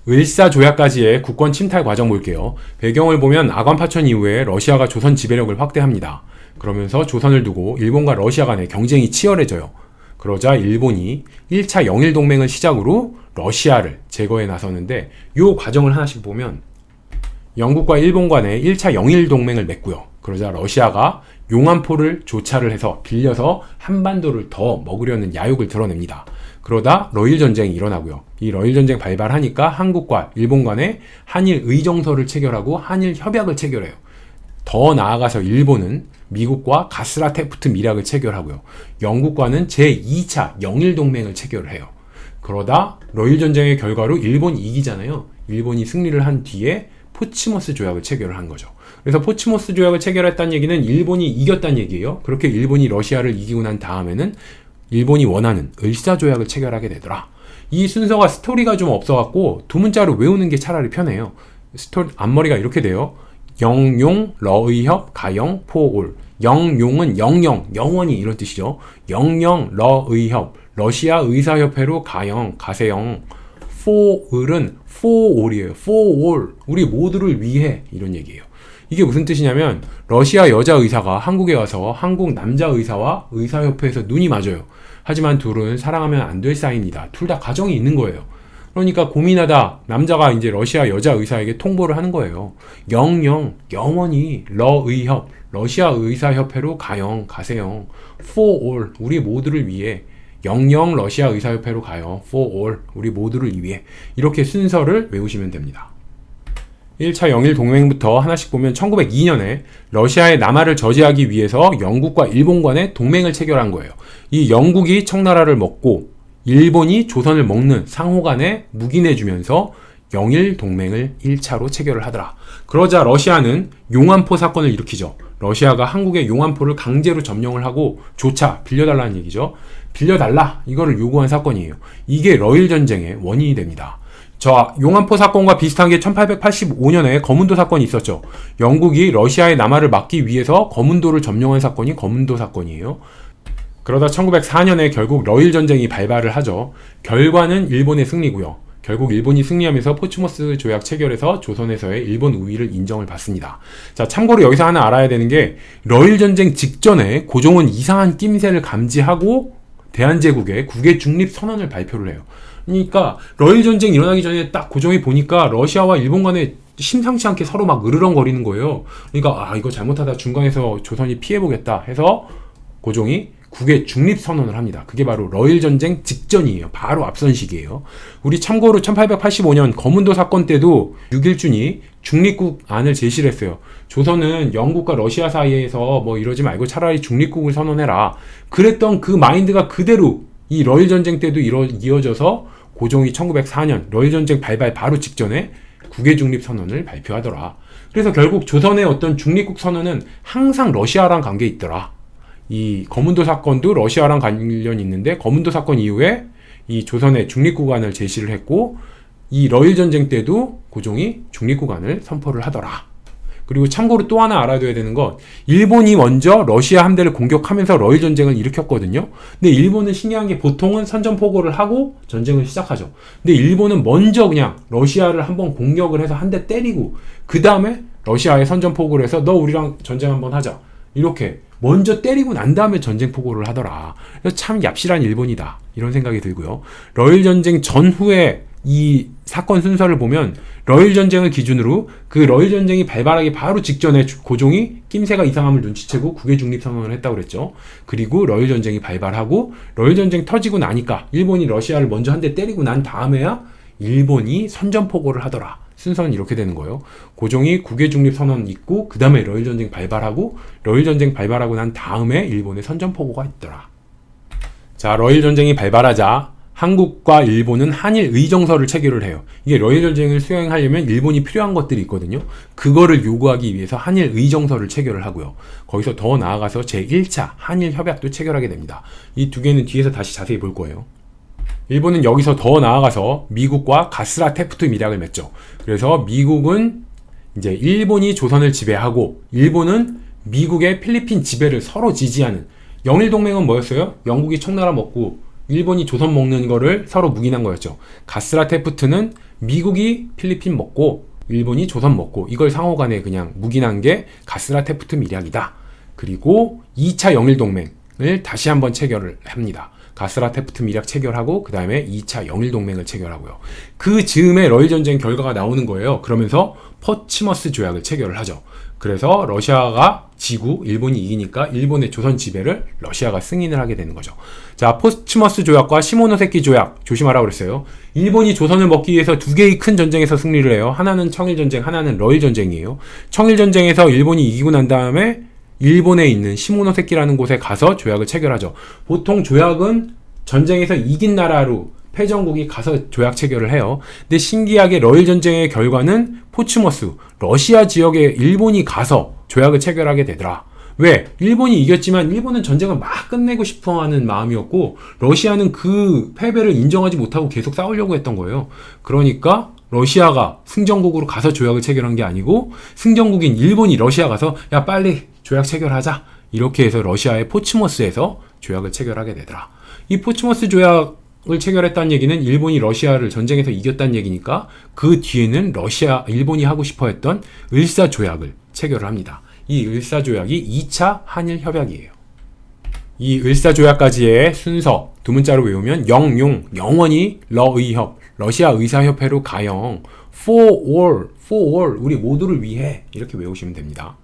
을사조약까지의 국권 침탈 과정 볼게요. 배경을 보면 아관파천 이후에 러시아가 조선 지배력을 확대합니다. 그러면서 조선을 두고 일본과 러시아 간의 경쟁이 치열해져요. 그러자 일본이 1차 영일동맹을 시작으로 러시아를 제거해 나서는데 이 과정을 하나씩 보면 영국과 일본 간의 1차 영일동맹을 맺고요. 그러자 러시아가 용암포를 조차를 해서 빌려서 한반도를 더 먹으려는 야욕을 드러냅니다. 그러다 러일전쟁이 일어나고요. 이 러일전쟁 발발하니까 한국과 일본 간에 한일 의정서를 체결하고 한일 협약을 체결해요. 더 나아가서 일본은 미국과 가스라테프트 밀약을 체결하고요. 영국과는 제2차 영일동맹을 체결을 해요. 그러다 러일전쟁의 결과로 일본이 이기잖아요. 일본이 승리를 한 뒤에 포츠모스 조약을 체결을 한 거죠. 그래서 포츠모스 조약을 체결했다는 얘기는 일본이 이겼다는 얘기예요. 그렇게 일본이 러시아를 이기고 난 다음에는 일본이 원하는 을사조약을 체결하게 되더라. 이 순서가 스토리가 좀 없어갖고 두 문자로 외우는 게 차라리 편해요. 앞머리가 이렇게 돼요. 영용, 러의협, 가영, 포올. 영용은 영영, 영원히 이런 뜻이죠. 영영, 러의협, 러시아 의사협회로 가영, 가세영. 포을은 포올이에요. 포올, 우리 모두를 위해 이런 얘기예요. 이게 무슨 뜻이냐면 러시아 여자 의사가 한국에 와서 한국 남자 의사와 의사협회에서 눈이 맞아요. 하지만 둘은 사랑하면 안 될 사이입니다. 둘 다 가정이 있는 거예요. 그러니까 고민하다 남자가 이제 러시아 여자 의사에게 통보를 하는 거예요. 영영, 영원히 러의협, 러시아 의사협회로 가영, 가세요. For all, 우리 모두를 위해. 영영 러시아 의사협회로 가요. For all, 우리 모두를 위해. 이렇게 순서를 외우시면 됩니다. 1차 영일 동맹부터 하나씩 보면 1902년에 러시아의 남하를 저지하기 위해서 영국과 일본 간의 동맹을 체결한 거예요. 이 영국이 청나라를 먹고 일본이 조선을 먹는 상호 간에 묵인해주면서 영일 동맹을 1차로 체결을 하더라. 그러자 러시아는 용암포 사건을 일으키죠. 러시아가 한국의 용암포를 강제로 점령을 하고 조차 빌려달라는 얘기죠. 빌려달라, 이거를 요구한 사건이에요. 이게 러일전쟁의 원인이 됩니다. 저 용암포 사건과 비슷한 게 1885년에 거문도 사건이 있었죠. 영국이 러시아의 남하를 막기 위해서 거문도를 점령한 사건이 거문도 사건이에요. 그러다 1904년에 결국 러일전쟁이 발발을 하죠. 결과는 일본의 승리고요. 결국 일본이 승리하면서 포츠모스 조약 체결에서 조선에서의 일본 우위를 인정을 받습니다. 자, 참고로 여기서 하나 알아야 되는 게 러일전쟁 직전에 고종은 이상한 낌새를 감지하고 대한제국의 국외 중립 선언을 발표를 해요. 그러니까 러일전쟁 일어나기 전에 딱 고종이 보니까 러시아와 일본 간에 심상치 않게 서로 막 으르렁거리는 거예요. 그러니까 이거 잘못하다 중간에서 조선이 피해보겠다 해서 고종이 국외 중립 선언을 합니다. 그게 바로 러일전쟁 직전이에요. 바로 앞선 시기예요. 우리 참고로 1885년 거문도 사건 때도 6.1준이 중립국 안을 제시를 했어요. 조선은 영국과 러시아 사이에서 뭐 이러지 말고 차라리 중립국을 선언해라. 그랬던 그 마인드가 그대로 이 러일전쟁 때도 이어져서 고종이 1904년 러일전쟁 발발 바로 직전에 국외 중립 선언을 발표하더라. 그래서 결국 조선의 어떤 중립국 선언은 항상 러시아랑 관계 있더라. 이 거문도 사건도 러시아랑 관련이 있는데 거문도 사건 이후에 이 조선의 중립국안을 제시를 했고 이 러일전쟁 때도 고종이 중립국안을 선포를 하더라. 그리고 참고로 또 하나 알아둬야 되는 건 일본이 먼저 러시아 함대를 공격하면서 러일전쟁을 일으켰거든요. 근데 일본은 신기한 게 보통은 선전포고를 하고 전쟁을 시작하죠. 근데 일본은 먼저 그냥 러시아를 한번 공격을 해서 한 대 때리고 그 다음에 러시아에 선전포고를 해서 너 우리랑 전쟁 한번 하자. 이렇게 먼저 때리고 난 다음에 전쟁 포고를 하더라. 그래서 참 얍실한 일본이다. 이런 생각이 들고요. 러일전쟁 전후에 이 사건 순서를 보면 러일전쟁을 기준으로 그 러일전쟁이 발발하기 바로 직전에 고종이 낌새가 이상함을 눈치채고 국외중립선언을 했다고 그랬죠. 그리고 러일전쟁이 발발하고 러일전쟁 터지고 나니까 일본이 러시아를 먼저 한 대 때리고 난 다음에야 일본이 선전포고를 하더라. 순서는 이렇게 되는 거예요. 고종이 국외중립선언 있고 그 다음에 러일전쟁 발발하고 러일전쟁 발발하고 난 다음에 일본의 선전포고가 있더라. 자, 러일전쟁이 발발하자 한국과 일본은 한일 의정서를 체결을 해요. 이게 러일전쟁을 수행하려면 일본이 필요한 것들이 있거든요. 그거를 요구하기 위해서 한일 의정서를 체결을 하고요. 거기서 더 나아가서 제1차 한일 협약도 체결하게 됩니다. 이 두 개는 뒤에서 다시 자세히 볼 거예요. 일본은 여기서 더 나아가서 미국과 가스라테프트 밀약을 맺죠. 그래서 미국은 이제 일본이 조선을 지배하고 일본은 미국의 필리핀 지배를 서로 지지하는 영일동맹은 뭐였어요? 영국이 청나라 먹고 일본이 조선 먹는 거를 서로 묵인한 거였죠. 가스라테프트는 미국이 필리핀 먹고 일본이 조선 먹고 이걸 상호간에 그냥 묵인한 게 가스라테프트 밀약이다. 그리고 2차 영일동맹을 다시 한번 체결을 합니다. 가스라테프트 밀약 체결하고 그 다음에 2차 영일동맹을 체결하고요. 그 즈음에 러일전쟁 결과가 나오는 거예요. 그러면서 포츠머스 조약을 체결을 하죠. 그래서 러시아가 지고 일본이 이기니까 일본의 조선 지배를 러시아가 승인을 하게 되는 거죠. 자, 포츠머스 조약과 시모노세키 조약 조심하라고 그랬어요. 일본이 조선을 먹기 위해서 두 개의 큰 전쟁에서 승리를 해요. 하나는 청일전쟁, 하나는 러일전쟁이에요. 청일전쟁에서 일본이 이기고 난 다음에 일본에 있는 시모노세키라는 곳에 가서 조약을 체결하죠. 보통 조약은 전쟁에서 이긴 나라로 패전국이 가서 조약 체결을 해요. 근데 신기하게 러일전쟁의 결과는 포츠머스, 러시아 지역에 일본이 가서 조약을 체결하게 되더라. 왜? 일본이 이겼지만 일본은 전쟁을 막 끝내고 싶어하는 마음이었고 러시아는 그 패배를 인정하지 못하고 계속 싸우려고 했던 거예요. 그러니까 러시아가 승전국으로 가서 조약을 체결한 게 아니고 승전국인 일본이 러시아 가서 야 빨리 조약 체결하자 이렇게 해서 러시아의 포츠머스에서 조약을 체결하게 되더라. 이 포츠머스 조약을 체결했다는 얘기는 일본이 러시아를 전쟁에서 이겼다는 얘기니까 그 뒤에는 일본이 하고 싶어 했던 을사조약을 체결을 합니다. 이 을사조약이 2차 한일협약이에요. 이 을사조약까지의 순서 두 문자로 외우면 영용, 영원히 러의협, 러시아 의사협회로 가영, for all, 우리 모두를 위해 이렇게 외우시면 됩니다.